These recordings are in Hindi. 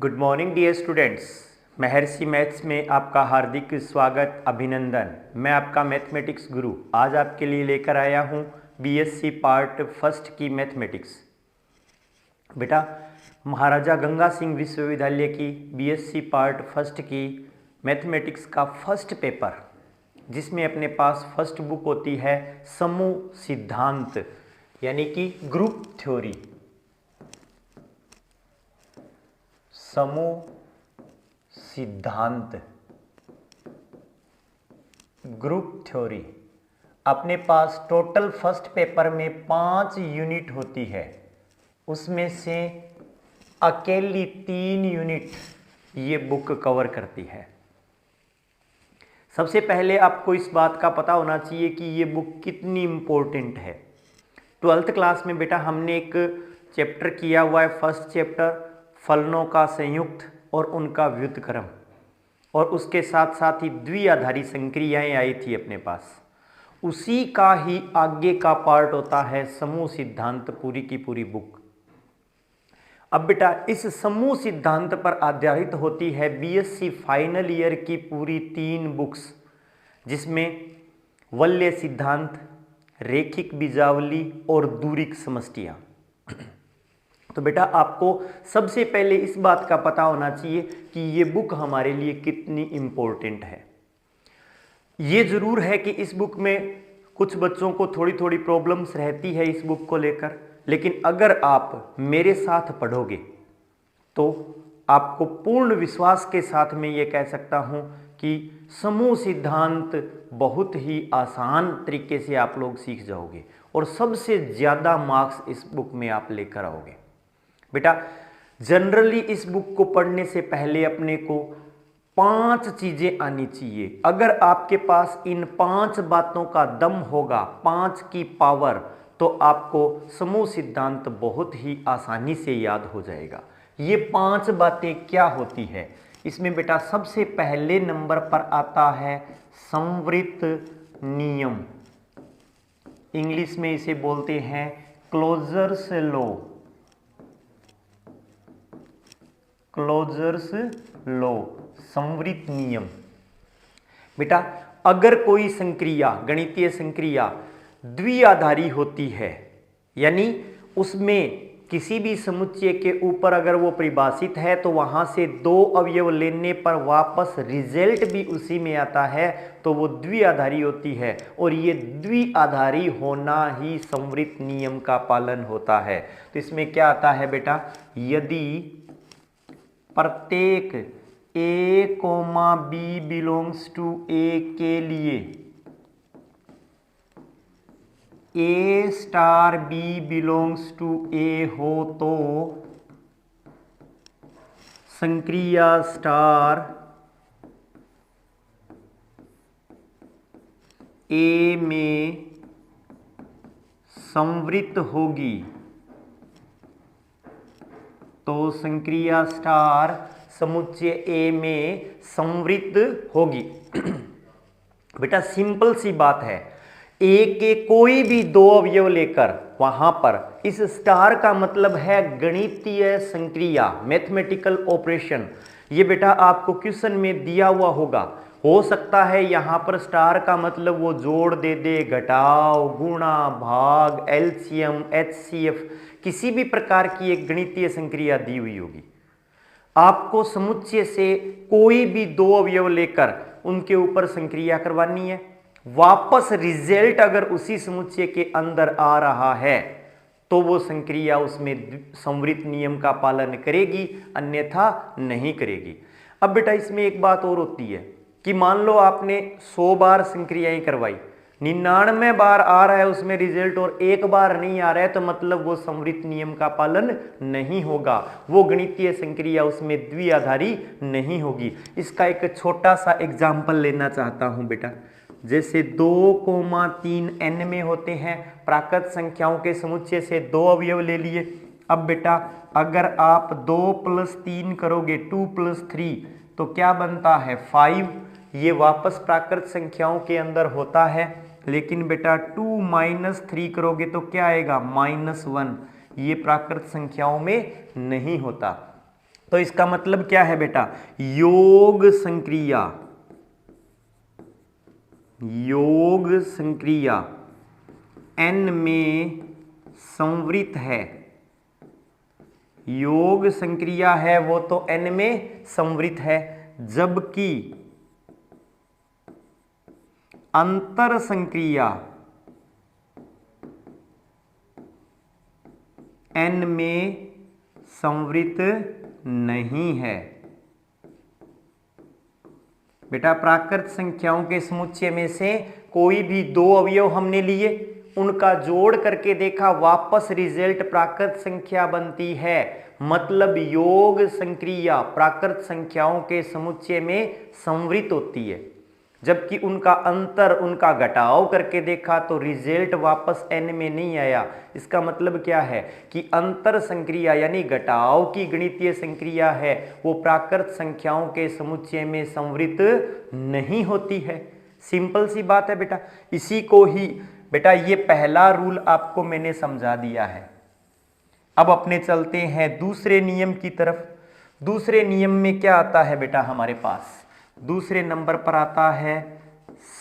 Good morning dear students. Maharishi maths में आपका हार्दिक स्वागत, अभिनंदन। मैं आपका मैथमेटिक्स गुरु आज आपके लिए लेकर आया हूँ बीएससी पार्ट फर्स्ट की मैथमेटिक्स। बेटा, महाराजा गंगा सिंह विश्वविद्यालय की बीएससी पार्ट फर्स्ट की मैथमेटिक्स का फर्स्ट पेपर, जिसमें अपने पास फर्स्ट बुक होती है समूह सिद्धांत यानी कि ग्रुप थ्योरी। समूह सिद्धांत ग्रुप थ्योरी अपने पास टोटल फर्स्ट पेपर में 5 यूनिट होती है, उसमें से अकेली 3 यूनिट ये बुक कवर करती है। सबसे पहले आपको इस बात का पता होना चाहिए कि ये बुक कितनी इम्पोर्टेंट है। 12th क्लास में बेटा हमने एक चैप्टर किया हुआ है, फर्स्ट चैप्टर फलनों का संयुक्त और उनका व्युत्क्रम, और उसके साथ साथ ही द्विआधारी संक्रियाएं आई थी अपने पास। उसी का ही आगे का पार्ट होता है समूह सिद्धांत, पूरी की पूरी बुक। अब बेटा इस समूह सिद्धांत पर आधारित होती है बीएससी फाइनल ईयर की पूरी 3 बुक्स, जिसमें वलय सिद्धांत, रेखिक बीजावली और दूरिक समष्टियां। तो बेटा आपको सबसे पहले इस बात का पता होना चाहिए कि ये बुक हमारे लिए कितनी इम्पोर्टेंट है। ये जरूर है कि इस बुक में कुछ बच्चों को थोड़ी थोड़ी प्रॉब्लम्स रहती है इस बुक को लेकर, लेकिन अगर आप मेरे साथ पढ़ोगे तो आपको पूर्ण विश्वास के साथ मैं ये कह सकता हूँ कि समूह सिद्धांत बहुत ही आसान तरीके से आप लोग सीख जाओगे और सबसे ज़्यादा मार्क्स इस बुक में आप लेकर आओगे। बेटा जनरली इस बुक को पढ़ने से पहले अपने को 5 चीजें आनी चाहिए। अगर आपके पास इन 5 बातों का दम होगा, 5 की पावर, तो आपको समूह सिद्धांत बहुत ही आसानी से याद हो जाएगा। ये 5 बातें क्या होती है? इसमें बेटा सबसे पहले नंबर पर आता है संवृत नियम। इंग्लिश में इसे बोलते हैं क्लोजर्स लॉ। क्लोजर्स लॉ, संवृत नियम। बेटा अगर कोई संक्रिया, गणितीय संक्रिया द्विआधारी होती है, यानी उसमें किसी भी समुच्चय के ऊपर अगर वो परिभाषित है तो वहां से 2 अवयव लेने पर वापस रिजल्ट भी उसी में आता है, तो वो द्विआधारी होती है। और ये द्विआधारी होना ही संवृत नियम का पालन होता है। तो इसमें क्या आता है बेटा, यदि प्रत्येक A, B belongs to A के लिए A star B belongs to A हो तो संक्रिया स्टार A में संवृत होगी, तो संक्रिया स्टार समुच्चय A में संवृत होगी। बेटा सिंपल सी बात है, A के कोई भी 2 अवयव लेकर वहां पर इस स्टार का मतलब है गणितीय संक्रिया, मैथमेटिकल ऑपरेशन। ये बेटा आपको क्वेश्चन में दिया हुआ होगा। हो सकता है यहां पर स्टार का मतलब वो जोड़ दे दे, घटाव, गुणा, भाग, एलसीएम, एचसीएफ, किसी भी प्रकार की एक गणितीय संक्रिया दी हुई होगी। आपको समुच्चय से कोई भी 2 अवयव लेकर उनके ऊपर संक्रिया करवानी है। वापस रिजल्ट अगर उसी समुच्चय के अंदर आ रहा है तो वो संक्रिया उसमें संवृत नियम का पालन करेगी, अन्यथा नहीं करेगी। अब बेटा इसमें एक बात और होती है कि मान लो आपने 100 बार संक्रियाएं करवाई, 99 बार आ रहा है उसमें रिजल्ट और 1 बार नहीं आ रहा है, तो मतलब वो संवृत नियम का पालन नहीं होगा, वो गणितीय संक्रिया उसमें द्विआधारी नहीं होगी। इसका एक छोटा सा एग्जाम्पल लेना चाहता हूं बेटा। जैसे 2,3 n में होते हैं, प्राकृत संख्याओं के समुच्चय से 2 अवयव ले लिए। अब बेटा अगर आप 2 + 3 करोगे, 2 + 3, तो क्या बनता है 5। ये वापस प्राकृत संख्याओं के अंदर होता है, लेकिन बेटा 2 - 3 करोगे तो क्या आएगा -1। ये प्राकृत संख्याओं में नहीं होता। तो इसका मतलब क्या है बेटा, योग संक्रिया, योग संक्रिया n में संवृत है, योग संक्रिया है वो तो n में संवृत है, जबकि अंतर संक्रिया n में संवृत नहीं है। बेटा प्राकृत संख्याओं के समुच्चय में से कोई भी दो अवयव हमने लिए, उनका जोड़ करके देखा, वापस रिजल्ट प्राकृत संख्या बनती है, मतलब योग संक्रिया प्राकृत संख्याओं के समुच्चय में संवृत होती है। जबकि उनका अंतर, उनका घटाव करके देखा तो रिजल्ट वापस n में नहीं आया। इसका मतलब क्या है कि अंतर संक्रिया यानी घटाव की गणितीय संक्रिया है वो प्राकृत संख्याओं के समुच्चय में संवृत नहीं होती है। सिंपल सी बात है बेटा। इसी को ही बेटा ये पहला रूल आपको मैंने समझा दिया है। अब अपने चलते हैं दूसरे नियम की तरफ। दूसरे नियम में क्या आता है बेटा हमारे पास, दूसरे नंबर पर आता है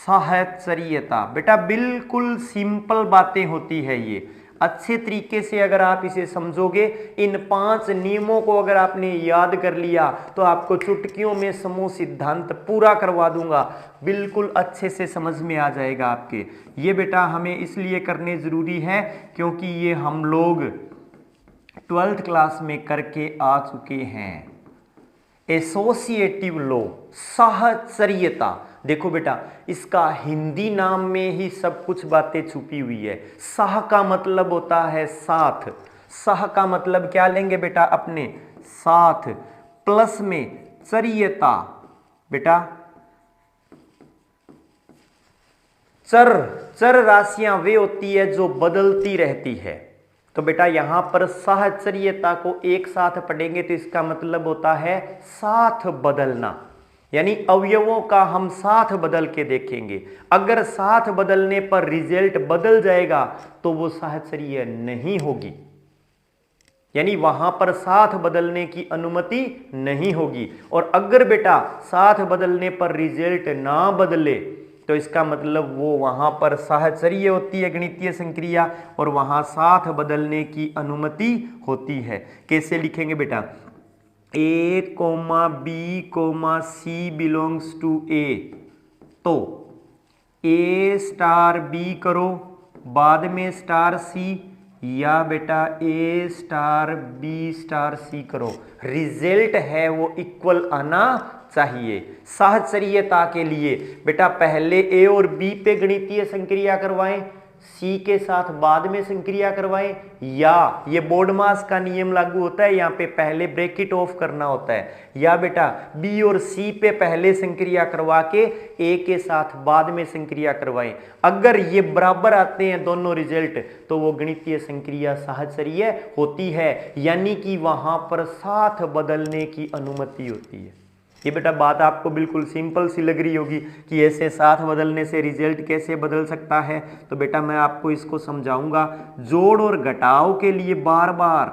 साहचर्यता। बेटा बिल्कुल सिंपल बातें होती है ये, अच्छे तरीके से अगर आप इसे समझोगे, इन 5 नियमों को अगर आपने याद कर लिया तो आपको चुटकियों में समूह सिद्धांत पूरा करवा दूंगा, बिल्कुल अच्छे से समझ में आ जाएगा आपके। ये बेटा हमें इसलिए करने जरूरी है क्योंकि ये हम लोग 12th क्लास में करके आ चुके हैं। एसोसिएटिव लॉ, साहचर्यता। देखो बेटा इसका हिंदी नाम में ही सब कुछ बातें छुपी हुई है। साह का मतलब होता है साथ, साह का मतलब क्या लेंगे बेटा अपने साथ, प्लस में चर्यता। बेटा चर राशियां वे होती है जो बदलती रहती है। तो बेटा यहां पर साहचर्यता को एक साथ पढ़ेंगे तो इसका मतलब होता है साथ बदलना, यानी अवयवों का हम साथ बदल के देखेंगे। अगर साथ बदलने पर रिजल्ट बदल जाएगा तो वो साहचर्य नहीं होगी, यानी वहां पर साथ बदलने की अनुमति नहीं होगी। और अगर बेटा साथ बदलने पर रिजल्ट ना बदले तो इसका मतलब वो वहां पर साहचर्य होती है गणितीय संक्रिया, और वहां साथ बदलने की अनुमति होती है। कैसे लिखेंगे बेटा, A, B, C belongs to A, तो A स्टार B करो, बाद में स्टार C, या बेटा A star B star C करो। रिजल्ट है वो इक्वल आना चाहिए। साहचर्यता के लिए बेटा पहले A और B पे गणितीय संक्रिया करवाएं, C के साथ बाद में संक्रिया करवाएं, या ये बोर्डमास का नियम लागू होता है, यहाँ पे पहले ब्रैकेट ऑफ करना होता है, या बेटा B और C पे पहले संक्रिया करवा के A के साथ बाद में संक्रिया करवाएं। अगर ये बराबर आते हैं दोनों रिजल्ट तो वो गणितीय संक्रिया साहचर्य होती है, यानी कि वहां पर साथ बदलने की अनुमति होती है। ये बेटा बात आपको बिल्कुल सिंपल सी लग रही होगी कि ऐसे साथ बदलने से रिजल्ट कैसे बदल सकता है। तो बेटा मैं आपको इसको समझाऊंगा। जोड़ और घटाव के लिए बार बार,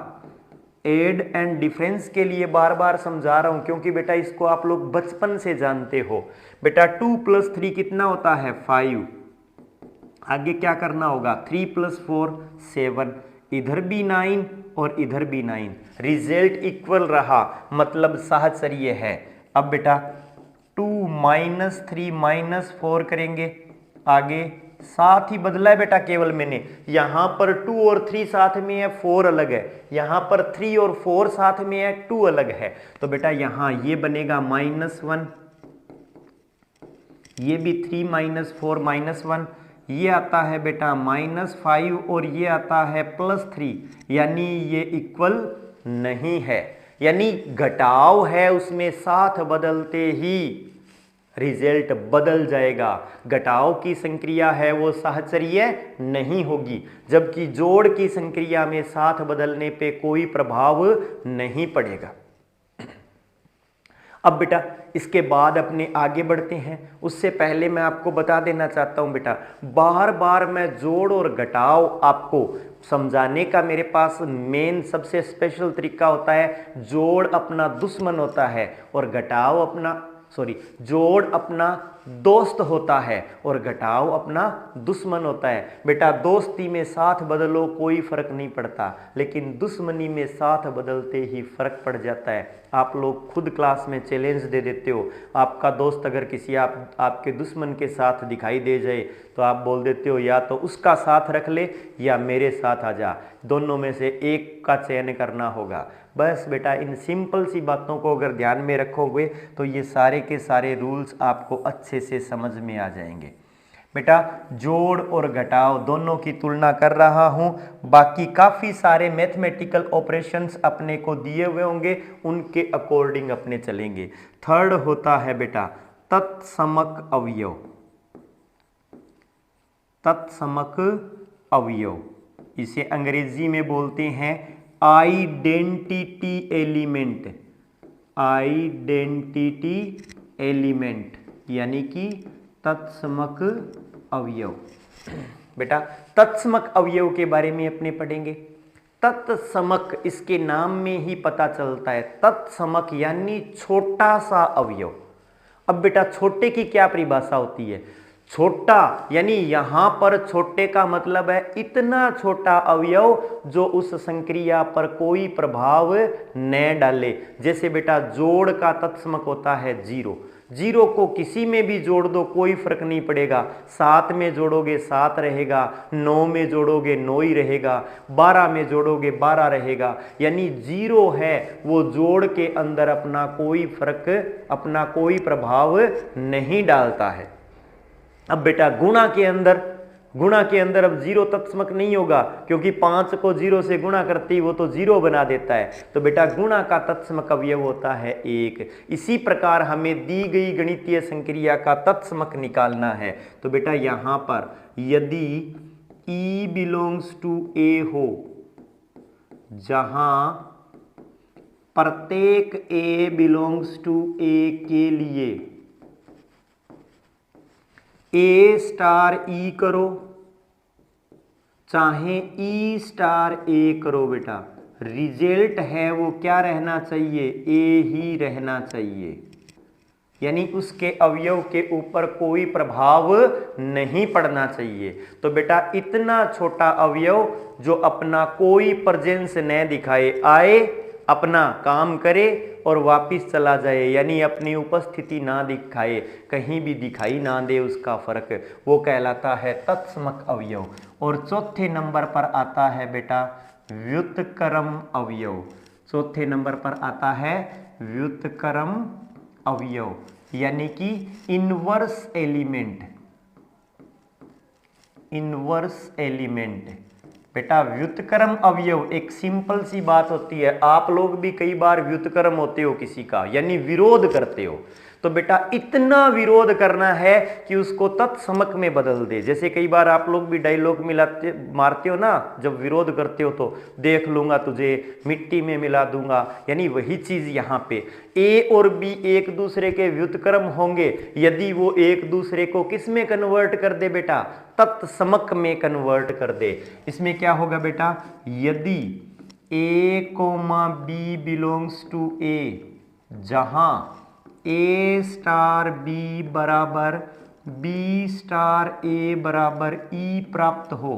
ऐड एंड डिफरेंस के लिए बार बार समझा रहा हूं क्योंकि बेटा इसको आप लोग बचपन से जानते हो। बेटा 2 + 3 कितना होता है 5, आगे क्या करना होगा 3 + 4 7, इधर भी 9 और इधर भी 9, रिजल्ट इक्वल रहा मतलब साहचर्य है। अब बेटा 2 - 3 - 4 करेंगे, आगे साथ ही बदला है बेटा केवल मैंने, यहां पर 2 और 3 साथ में है, 4 अलग है, यहां पर 3 और 4 साथ में है, 2 अलग है। तो बेटा यहां ये बनेगा -1, ये भी 3 - 4 -1, ये आता है बेटा -5 और ये आता है +3, यानी ये इक्वल नहीं है, यानी घटाव है उसमें साथ बदलते ही रिजल्ट बदल जाएगा। घटाव की संक्रिया है वो साहचर्य नहीं होगी, जबकि जोड़ की संक्रिया में साथ बदलने पे कोई प्रभाव नहीं पड़ेगा। अब बेटा इसके बाद अपने आगे बढ़ते हैं। उससे पहले मैं आपको बता देना चाहता हूं बेटा, बार बार मैं जोड़ और घटाव आपको समझाने का मेरे पास मेन सबसे स्पेशल तरीका होता है। जोड़ अपना दुश्मन होता है और घटाव अपना जोड़ अपना दोस्त होता है और घटाव अपना दुश्मन होता है। बेटा दोस्ती में साथ बदलो कोई फर्क नहीं पड़ता, लेकिन दुश्मनी में साथ बदलते ही फर्क पड़ जाता है। आप लोग खुद क्लास में चैलेंज दे देते हो, आपका दोस्त अगर किसी आपके दुश्मन के साथ दिखाई दे जाए तो आप बोल देते हो या तो उसका साथ रख ले या मेरे साथ आ जा, दोनों में से एक का चयन करना होगा। बस बेटा इन सिंपल सी बातों को अगर ध्यान में रखोगे तो ये सारे के सारे रूल्स आपको अच्छे से समझ में आ जाएंगे। बेटा जोड़ और घटाव दोनों की तुलना कर रहा हूं, बाकी काफ़ी सारे मैथमेटिकल ऑपरेशंस अपने को दिए हुए होंगे, उनके अकॉर्डिंग अपने चलेंगे। थर्ड होता है बेटा तत्समक अवयव। तत्समक अवयव, इसे अंग्रेजी में बोलते हैं आइडेंटिटी एलिमेंट। आइडेंटिटी एलिमेंट यानी कि तत्समक अवयव। बेटा तत्समक अवयव के बारे में अपने पढ़ेंगे। तत्समक इसके नाम में ही पता चलता है, तत्समक यानी छोटा सा अवयव। अब बेटा छोटे की क्या परिभाषा होती है? छोटा यानी यहां पर छोटे का मतलब है इतना छोटा अवयव जो उस संक्रिया पर कोई प्रभाव न डाले। जैसे बेटा जोड़ का तत्समक होता है जीरो। जीरो को किसी में भी जोड़ दो कोई फर्क नहीं पड़ेगा, 7 में जोड़ोगे 7 रहेगा, 9 में जोड़ोगे 9 ही रहेगा, 12 में जोड़ोगे 12 रहेगा। यानी जीरो है वो जोड़ के अंदर अपना कोई फर्क, अपना कोई प्रभाव नहीं डालता है। अब बेटा गुणा के अंदर अब जीरो तत्समक नहीं होगा, क्योंकि 5 को 0 से गुणा करते ही वो तो 0 बना देता है। तो बेटा गुणा का तत्समक अवयव होता है 1। इसी प्रकार हमें दी गई गणितीय संक्रिया का तत्समक निकालना है। तो बेटा यहां पर यदि E बिलोंग्स टू A हो, जहां प्रत्येक A बिलोंग्स टू A के लिए A स्टार E करो चाहे E स्टार A करो, बेटा रिजल्ट है वो क्या रहना चाहिए? A ही रहना चाहिए। यानी उसके अवयव के ऊपर कोई प्रभाव नहीं पड़ना चाहिए। तो बेटा इतना छोटा अवयव जो अपना कोई प्रेजेंस न दिखाए, आए अपना काम करे और वापिस चला जाए, यानी अपनी उपस्थिति ना दिखाए, कहीं भी दिखाई ना दे उसका फर्क, वो कहलाता है तत्समक अवयव। और चौथे नंबर पर आता है बेटा व्युत्क्रम अवयव। चौथे नंबर पर आता है व्युत्क्रम अवयव यानी कि इनवर्स एलिमेंट। इनवर्स एलिमेंट बेटा व्युत्क्रम अवयव एक सिंपल सी बात होती है। आप लोग भी कई बार व्युत्क्रम होते हो किसी का, यानी विरोध करते हो। तो बेटा इतना विरोध करना है कि उसको तत्समक में बदल दे। जैसे कई बार आप लोग भी डायलॉग मारते हो ना, जब विरोध करते हो तो देख लूंगा तुझे, मिट्टी में मिला दूंगा, यानी वही चीज यहाँ पे A और B एक दूसरे के व्युत्क्रम होंगे यदि वो एक दूसरे को किस में कन्वर्ट कर दे बेटा? तत्समक में कन्वर्ट कर दे। इसमें क्या होगा बेटा? यदि A, B belongs to A, जहां A स्टार B बराबर B स्टार A बराबर E प्राप्त हो,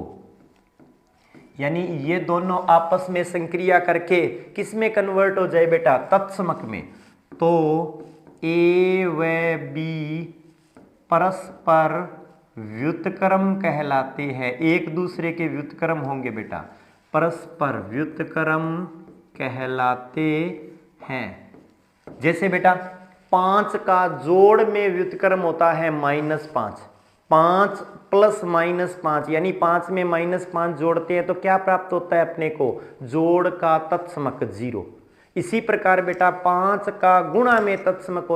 यानी ये दोनों आपस में संक्रिया करके किस में कन्वर्ट हो जाए बेटा? तत्समक में। तो A व B परस्पर व्युत्क्रम कहलाते हैं, एक दूसरे के व्युत्क्रम होंगे बेटा, परस्पर व्युत्क्रम कहलाते हैं। जैसे बेटा 5 का जोड़ में व्युत्क्रम होता है -5, 5 प्लस -5 यानी 5 में -5 जोड़ते हैं तो क्या प्राप्त होता है अपने को? जोड़ का तत्समक 0। इसी प्रकार बेटा 5 का गुणा में तत्समक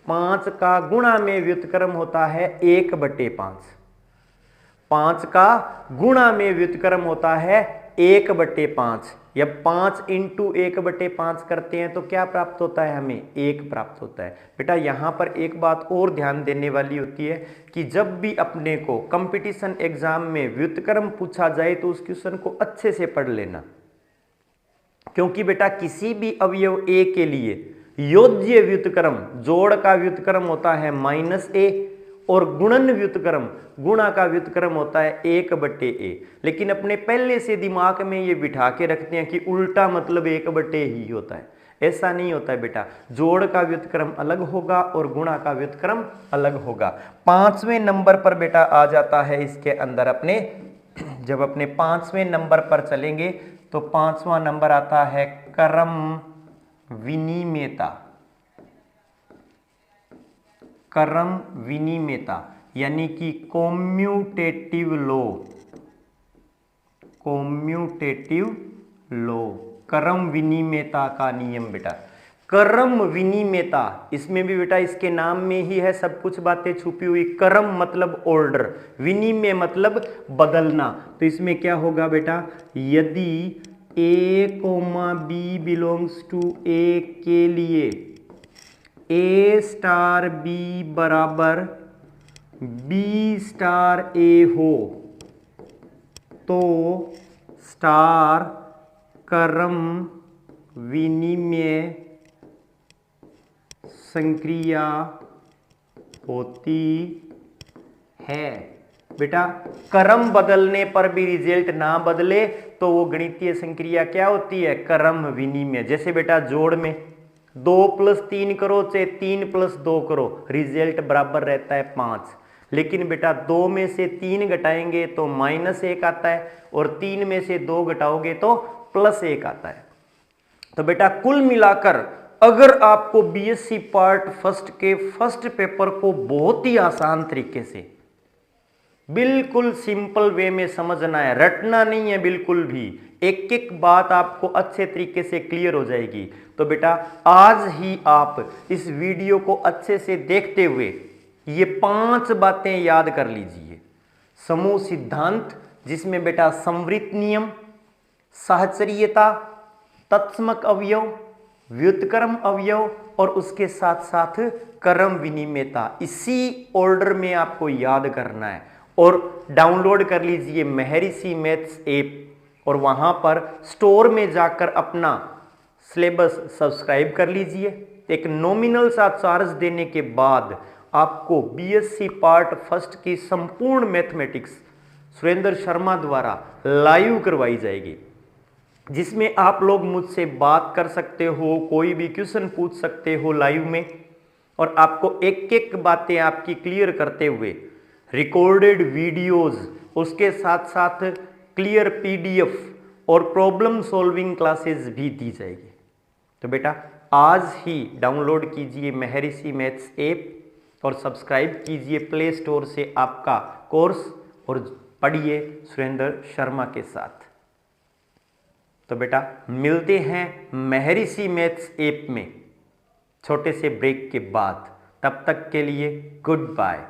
5 का गुणा में व्युत्क्रम होता है 1/5। 5 का गुणा में व्युत्क्रम होता है 1/5। या 5 इंटू 1/5 करते हैं तो क्या प्राप्त होता है, हमें 1 प्राप्त होता है। बेटा यहाँ पर एक बात और ध्यान देने वाली होती है कि जब भी अपने को कंपटीशन एग्जाम में व्युत्क्रम पूछा जाए तो उस क्वेश्चन को अच्छे से पढ़ लेना, क्योंकि बेटा किसी भी अवयव a के लिए योज्य व्युत्क्रम, जोड़ का व्युत्क्रम होता है -a और गुणन व्युत्क्रम, गुणा का व्युत्क्रम होता है 1/a। लेकिन अपने पहले से दिमाग में ये बिठा के रखते हैं कि उल्टा मतलब 1/a ही होता है। ऐसा नहीं होता है बेटा, जोड़ का व्युत्क्रम अलग होगा और गुणा का व्युत्क्रम अलग होगा। 5वें नंबर पर बेटा आ जाता है इसके अंदर अपने, जब अपने 5वें नंबर पर चलेंगे तो 5वां नंबर आता है क्रम विनिमेयता। क्रम विनिमेयता यानी कि कॉम्यूटेटिव लॉ, कॉम्यूटेटिव लॉ, क्रम विनिमेयता का नियम। बेटा क्रम विनिमेयता, इसमें भी बेटा इसके नाम में ही है सब कुछ बातें छुपी हुई। क्रम मतलब ऑर्डर, विनिमय मतलब बदलना। तो इसमें क्या होगा बेटा, यदि a, b belongs to a के लिए a स्टार b बराबर b स्टार a हो तो स्टार क्रम विनिमय संक्रिया होती है। बेटा क्रम बदलने पर भी रिजल्ट ना बदले तो वो गणितीय संक्रिया क्या होती है, क्रम विनिमय। जैसे बेटा जोड़ में 2 + 3 करो चाहे 3 + 2 करो, रिजल्ट बराबर रहता है 5। लेकिन बेटा 2 में से 3 घटाएंगे तो -1 आता है और 3 में से 2 घटाओगे तो +1 आता है। तो बेटा कुल मिलाकर अगर आपको बीएससी पार्ट फर्स्ट के फर्स्ट पेपर को बहुत ही आसान तरीके से, बिल्कुल सिंपल वे में समझना है, रटना नहीं है बिल्कुल भी, एक एक बात आपको अच्छे तरीके से क्लियर हो जाएगी। तो बेटा आज ही आप इस वीडियो को अच्छे से देखते हुए ये 5 बातें याद कर लीजिए। समूह सिद्धांत, जिसमें बेटा संवृत नियम, साहचर्यता, तत्समक अवयव, व्युत्क्रम अवयव और उसके साथ साथ क्रम विनिमेयता, इसी ऑर्डर में आपको याद करना है। और डाउनलोड कर लीजिए महर्षि मैथ्स ऐप और वहां पर स्टोर में जाकर अपना सिलेबस सब्सक्राइब कर लीजिए। एक नॉमिनल सा चार्ज देने के बाद आपको बीएससी पार्ट फर्स्ट की संपूर्ण मैथमेटिक्स सुरेंद्र शर्मा द्वारा लाइव करवाई जाएगी, जिसमें आप लोग मुझसे बात कर सकते हो, कोई भी क्वेश्चन पूछ सकते हो लाइव में, और आपको एक एक बातें आपकी क्लियर करते हुए रिकॉर्डेड वीडियोस, उसके साथ साथ क्लियर पीडीएफ और प्रॉब्लम सॉल्विंग क्लासेस भी दी जाएगी। तो बेटा आज ही डाउनलोड कीजिए महर्षि मैथ्स ऐप और सब्सक्राइब कीजिए प्ले स्टोर से आपका कोर्स और पढ़िए सुरेंद्र शर्मा के साथ। तो बेटा मिलते हैं महर्षि मैथ्स ऐप में छोटे से ब्रेक के बाद, तब तक के लिए गुड बाय।